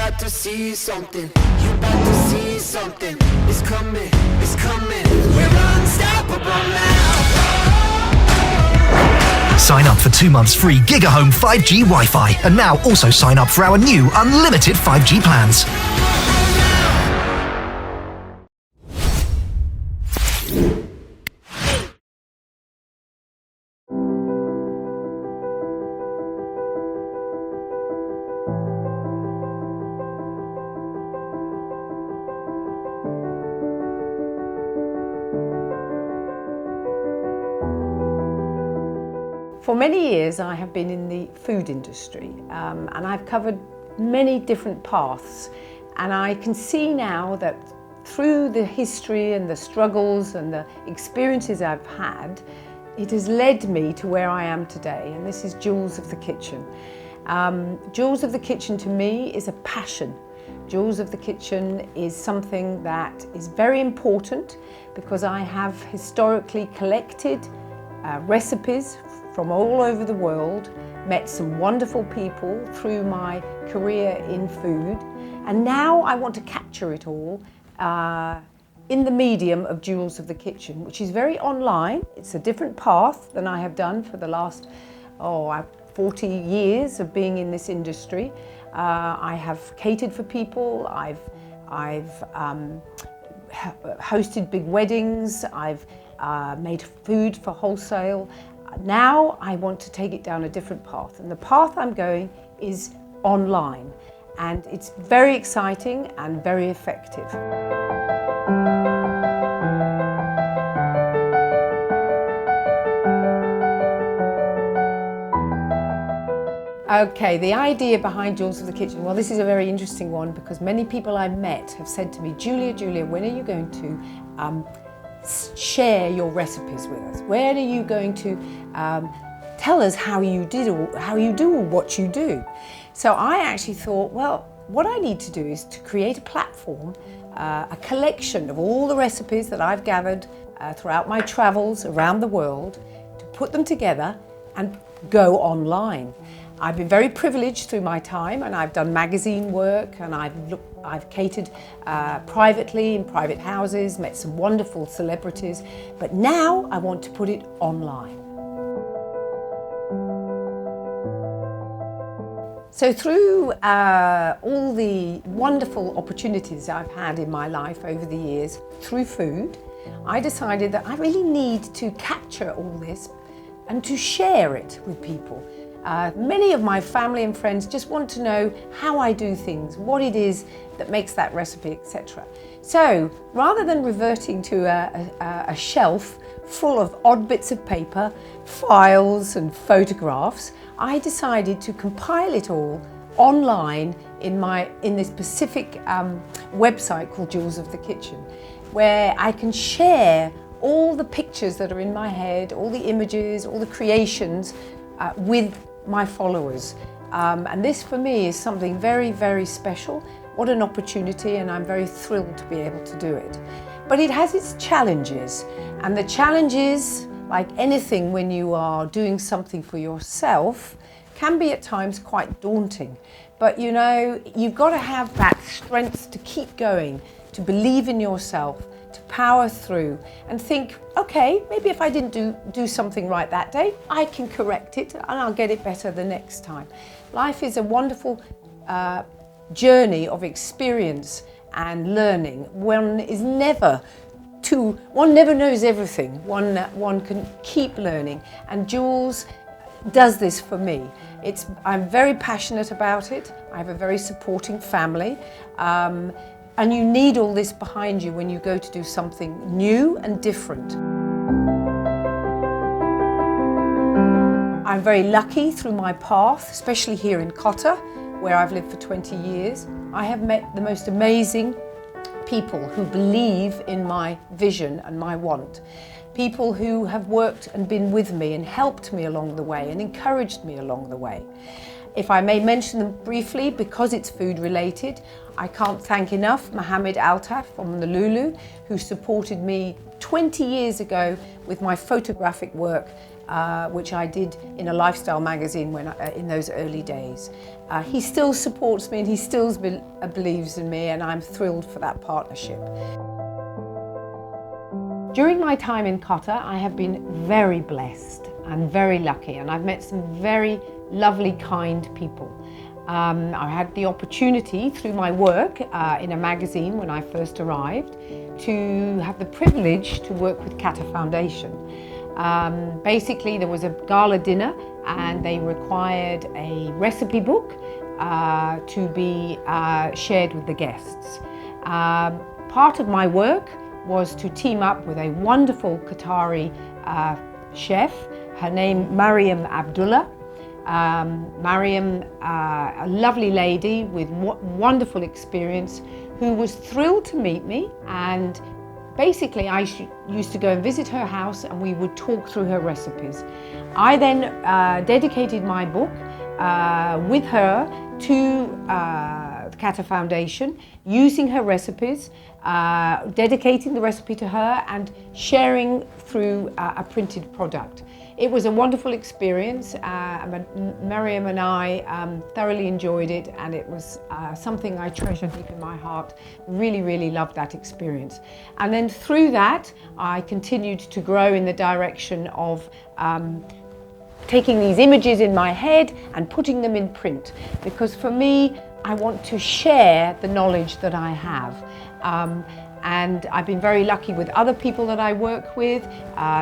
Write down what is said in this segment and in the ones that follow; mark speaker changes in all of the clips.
Speaker 1: about to see something. You about to see something. It's coming, it's coming. We're unstoppable now.
Speaker 2: Sign up for 2 months free GigaHome 5G Wi-Fi, and now also sign up for our new unlimited 5G plans.
Speaker 3: For many years I have been in the food industry and I've covered many different paths, and I can see now that through the history and the struggles and the experiences I've had, it has led me to where I am today, and this is Jules of the Kitchen. Jules of the Kitchen to me is a passion. Jules of the Kitchen is something that is very important because I have historically collected recipes from all over the world, met some wonderful people through my career in food, and now I want to capture it all in the medium of Jules of the Kitchen, which is very online. It's a different path than I have done for the last 40 years of being in this industry. I have catered for people, I've hosted big weddings, I've made food for wholesale. Now I want to take it down a different path, and the path I'm going is online, and it's very exciting and very effective. Okay, the idea behind Jules of the Kitchen, well, this is a very interesting one because many people I've met have said to me, Julia, when are you going to share your recipes with us? When are you going to tell us how you do what you do? So I actually thought, well, what I need to do is to create a platform, a collection of all the recipes that I've gathered throughout my travels around the world, to put them together and go online. I've been very privileged through my time, and I've done magazine work, and I've catered privately in private houses, met some wonderful celebrities, but now I want to put it online. So through all the wonderful opportunities I've had in my life over the years through food, I decided that I really need to capture all this and to share it with people. Many of my family and friends just want to know how I do things, what it is that makes that recipe, etc. So rather than reverting to a shelf full of odd bits of paper, files and photographs, I decided to compile it all online in this specific website called Jules of the Kitchen, where I can share all the pictures that are in my head, all the images, all the creations with my followers. And this for me is something very, very special. What an opportunity, and I'm very thrilled to be able to do it. But it has its challenges, and the challenges, like anything when you are doing something for yourself, can be at times quite daunting. But you know, you've got to have that strength to keep going, to believe in yourself, to power through and think, okay, maybe if I didn't do something right that day, I can correct it and I'll get it better the next time. Life is a wonderful journey of experience and learning. One never knows everything. One can keep learning, and Jules does this for me. I'm very passionate about it. I have a very supporting family. And you need all this behind you when you go to do something new and different. I'm very lucky through my path, especially here in Qatar, where I've lived for 20 years. I have met the most amazing people who believe in my vision and my want. People who have worked and been with me and helped me along the way and encouraged me along the way. If I may mention them briefly, because it's food related, I can't thank enough Mohammed Altaf from the Lulu, who supported me 20 years ago with my photographic work which I did in a lifestyle magazine in those early days. He still supports me and he still believes in me, and I'm thrilled for that partnership. During my time in Qatar, I have been very blessed and very lucky, and I've met some very lovely, kind people. I had the opportunity through my work in a magazine when I first arrived to have the privilege to work with Qatar Foundation. Basically, there was a gala dinner and they required a recipe book to be shared with the guests. Part of my work was to team up with a wonderful Qatari chef. Her name Mariam Abdullah. Mariam, a lovely lady with wonderful experience, who was thrilled to meet me, and basically I used to go and visit her house and we would talk through her recipes. I then dedicated my book with her to the Qatar Foundation, using her recipes, dedicating the recipe to her and sharing through a printed product. It was a wonderful experience. Mariam and I thoroughly enjoyed it, and it was something I treasure deep in my heart. Really, really loved that experience. And then through that, I continued to grow in the direction of taking these images in my head and putting them in print, because for me, I want to share the knowledge that I have. And I've been very lucky with other people that I work with.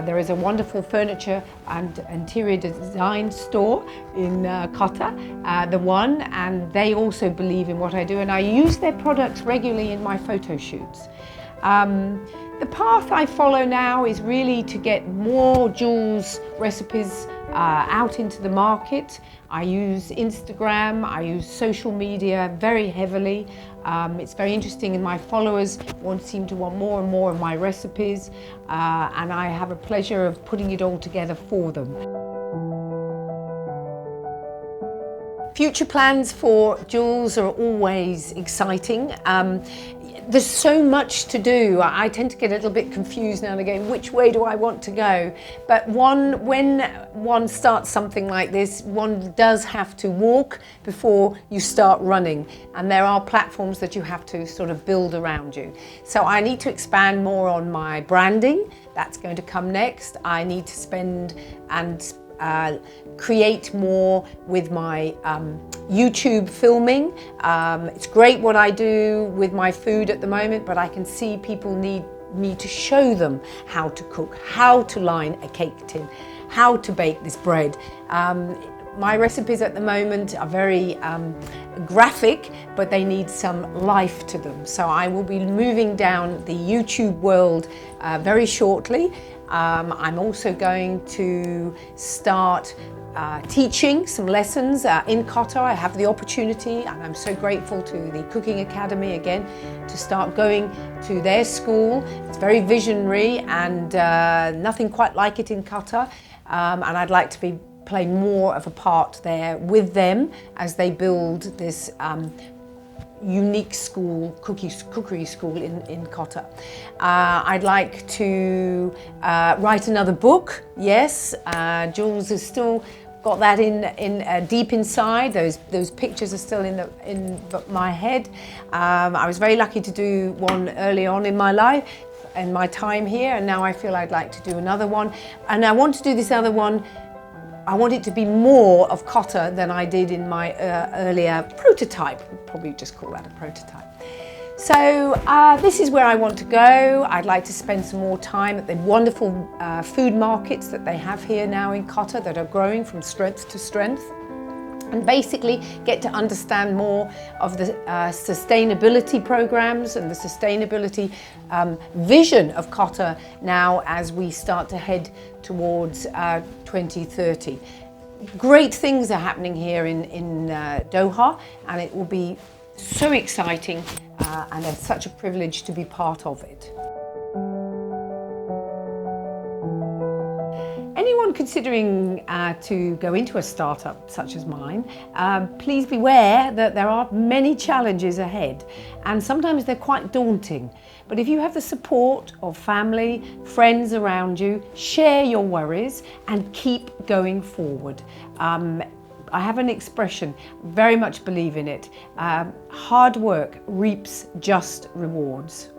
Speaker 3: There is a wonderful furniture and interior design store in Qatar, The One, and they also believe in what I do, and I use their products regularly in my photo shoots. The path I follow now is really to get more Jules recipes out into the market. I use Instagram, I use social media very heavily. It's very interesting, and my followers seem to want more and more of my recipes, and I have a pleasure of putting it all together for them. Future plans for Jules are always exciting. There's so much to do. I tend to get a little bit confused now and again, which way do I want to go? But when one starts something like this, one does have to walk before you start running. And there are platforms that you have to sort of build around you. So I need to expand more on my branding. That's going to come next. I need to spend and create more with my YouTube filming. It's great what I do with my food at the moment, but I can see people need me to show them how to cook, how to line a cake tin, how to bake this bread. My recipes at the moment are very graphic, but they need some life to them. So I will be moving down the YouTube world very shortly. I'm also going to start teaching some lessons in Qatar. I have the opportunity, and I'm so grateful to the Cooking Academy again, to start going to their school. It's very visionary, and nothing quite like it in Qatar. And I'd like to play more of a part there with them as they build this unique school, cookery school in Qatar. I'd like to write another book. Yes, Jules has still got that in deep inside. Those pictures are still in my head. I was very lucky to do one early on in my life and my time here, and now I feel I'd like to do another one. And I want to do this other one. I want it to be more of Qatar than I did in my earlier prototype. We'll probably just call that a prototype. So this is where I want to go. I'd like to spend some more time at the wonderful food markets that they have here now in Qatar that are growing from strength to strength, and basically get to understand more of the sustainability programs and the sustainability vision of Qatar now as we start to head towards 2030. Great things are happening here in Doha, and it will be so exciting and it's such a privilege to be part of it. Anyone considering to go into a startup such as mine, please beware that there are many challenges ahead, and sometimes they're quite daunting. But if you have the support of family, friends around you, share your worries and keep going forward. I have an expression, very much believe in it. Hard work reaps just rewards.